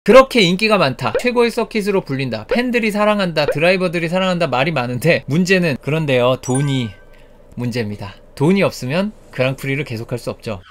그렇게 인기가 많다, 최고의 서킷으로 불린다, 팬들이 사랑한다, 드라이버들이 사랑한다 말이 많은데 문제는 그런데요, 돈이 문제입니다. 돈이 없으면 그랑프리를 계속할 수 없죠.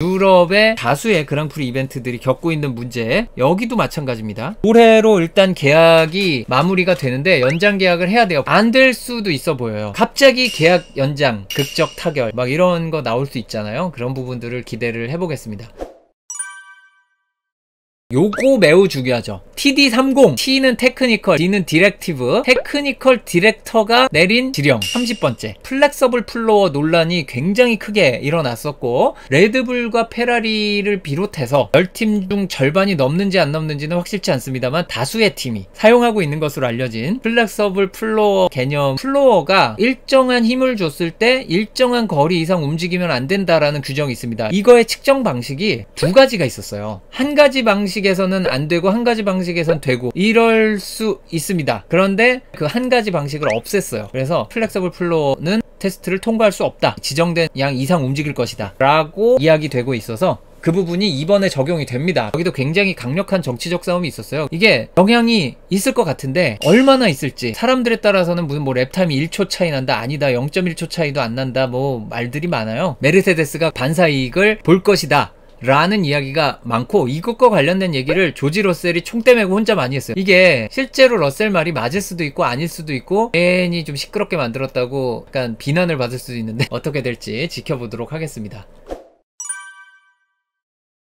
유럽의 다수의 그랑프리 이벤트들이 겪고 있는 문제, 여기도 마찬가지입니다. 올해로 일단 계약이 마무리가 되는데 연장 계약을 해야 돼요. 안 될 수도 있어 보여요. 갑자기 계약 연장, 극적 타결 막 이런 거 나올 수 있잖아요. 그런 부분들을 기대를 해보겠습니다. 요거 매우 중요하죠. TD30, T는 테크니컬, D는 디렉티브, 테크니컬 디렉터가 내린 지령 30번째 플렉서블 플로어 논란이 굉장히 크게 일어났었고, 레드불과 페라리를 비롯해서 10팀 중 절반이 넘는지 안 넘는지는 확실치 않습니다만 다수의 팀이 사용하고 있는 것으로 알려진 플렉서블 플로어 개념, 플로어가 일정한 힘을 줬을 때 일정한 거리 이상 움직이면 안 된다라는 규정이 있습니다. 이거의 측정 방식이 두 가지가 있었어요. 한 가지 방식에서는 안 되고 한 가지 방식에선 되고 이럴 수 있습니다. 그런데 그 한 가지 방식을 없앴어요. 그래서 플렉서블 플로어는 테스트를 통과할 수 없다, 지정된 양 이상 움직일 것이다 라고 이야기되고 있어서 그 부분이 이번에 적용이 됩니다. 여기도 굉장히 강력한 정치적 싸움이 있었어요. 이게 영향이 있을 것 같은데 얼마나 있을지, 사람들에 따라서는 무슨 뭐 랩타임이 1초 차이 난다, 아니다 0.1초 차이도 안 난다, 뭐 말들이 많아요. 메르세데스가 반사이익을 볼 것이다 라는 이야기가 많고, 이것과 관련된 얘기를 조지 러셀이 총대 메고 혼자 많이 했어요. 이게 실제로 러셀 말이 맞을 수도 있고 아닐 수도 있고, 괜히 좀 시끄럽게 만들었다고 약간 비난을 받을 수도 있는데 어떻게 될지 지켜보도록 하겠습니다.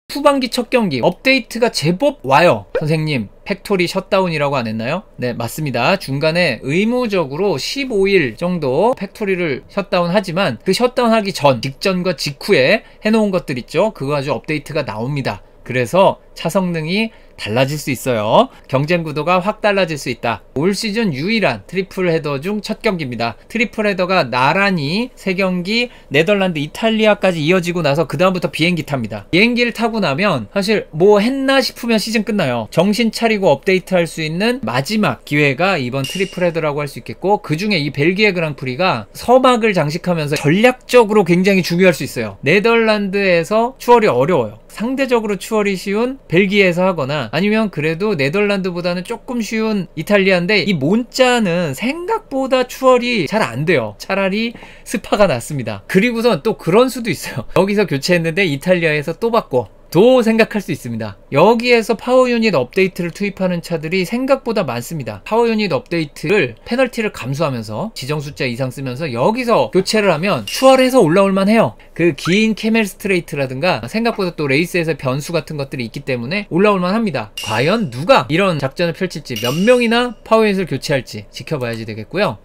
후반기 첫 경기 업데이트가 제법 와요. 선생님, 팩토리 셧다운이라고 안 했나요? 네, 맞습니다. 중간에 의무적으로 15일 정도 팩토리를 셧다운 하지만 그 셧다운 하기 전, 직전과 직후에 해놓은 것들 있죠? 그거 아주 업데이트가 나옵니다. 그래서 차 성능이 달라질 수 있어요. 경쟁 구도가 확 달라질 수 있다. 올 시즌 유일한 트리플 헤더 중 첫 경기입니다. 트리플 헤더가 나란히 3경기 네덜란드, 이탈리아까지 이어지고 나서 그 다음부터 비행기 탑니다. 비행기를 타고 나면 사실 뭐 했나 싶으면 시즌 끝나요. 정신 차리고 업데이트 할 수 있는 마지막 기회가 이번 트리플 헤더라고 할 수 있겠고, 그 중에 이 벨기에 그랑프리가 서막을 장식하면서 전략적으로 굉장히 중요할 수 있어요. 네덜란드에서 추월이 어려워요. 상대적으로 추월이 쉬운 벨기에에서 하거나, 아니면 그래도 네덜란드보다는 조금 쉬운 이탈리아인데 이 몬자는 생각보다 추월이 잘 안 돼요. 차라리 스파가 낫습니다. 그리고선 또 그런 수도 있어요. 여기서 교체했는데 이탈리아에서 또 바꿔 도 생각할 수 있습니다. 여기에서 파워 유닛 업데이트를 투입하는 차들이 생각보다 많습니다. 파워 유닛 업데이트를 페널티를 감수하면서 지정 숫자 이상 쓰면서 여기서 교체를 하면 추월해서 올라올만 해요. 그 긴 캐멜 스트레이트라든가 생각보다 또 레이스에서 변수 같은 것들이 있기 때문에 올라올만 합니다. 과연 누가 이런 작전을 펼칠지, 몇 명이나 파워 유닛을 교체할지 지켜봐야지 되겠고요.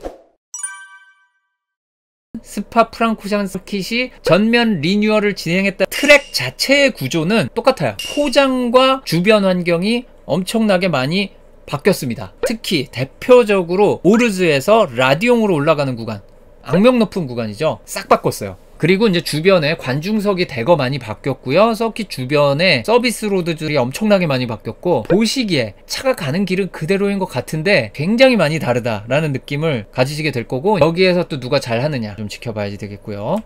스파 프랑코샹스킷이 전면 리뉴얼을 진행했다. 트랙 자체의 구조는 똑같아요. 포장과 주변 환경이 엄청나게 많이 바뀌었습니다. 특히 대표적으로 오르즈에서 라디옹으로 올라가는 구간, 악명 높은 구간이죠. 싹 바꿨어요. 그리고 이제 주변에 관중석이 대거 많이 바뀌었고요. 서킷 주변에 서비스 로드들이 엄청나게 많이 바뀌었고, 보시기에 차가 가는 길은 그대로인 것 같은데 굉장히 많이 다르다라는 느낌을 가지시게 될 거고, 여기에서 또 누가 잘하느냐 좀 지켜봐야지 되겠고요.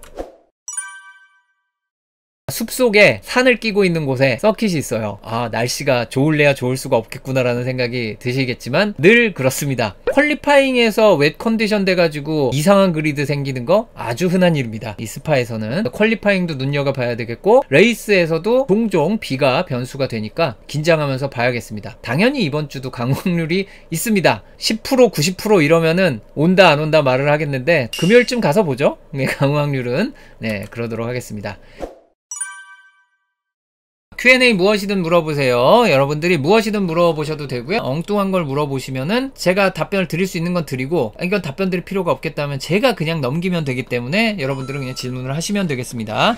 숲속에 산을 끼고 있는 곳에 서킷이 있어요. 아, 날씨가 좋을래야 좋을 수가 없겠구나 라는 생각이 드시겠지만 늘 그렇습니다. 퀄리파잉에서 웻 컨디션 돼가지고 이상한 그리드 생기는 거 아주 흔한 일입니다. 이 스파에서는 퀄리파잉도 눈여겨봐야 되겠고, 레이스에서도 종종 비가 변수가 되니까 긴장하면서 봐야겠습니다. 당연히 이번 주도 강확률이 있습니다. 10% 90% 이러면은 온다 안 온다 말을 하겠는데, 금요일쯤 가서 보죠. 네, 강확률은. 네, 그러도록 하겠습니다. Q&A 무엇이든 물어보세요. 여러분들이 무엇이든 물어보셔도 되고요. 엉뚱한 걸 물어보시면은 제가 답변을 드릴 수 있는 건 드리고, 이건 답변 드릴 필요가 없겠다면 제가 그냥 넘기면 되기 때문에 여러분들은 그냥 질문을 하시면 되겠습니다.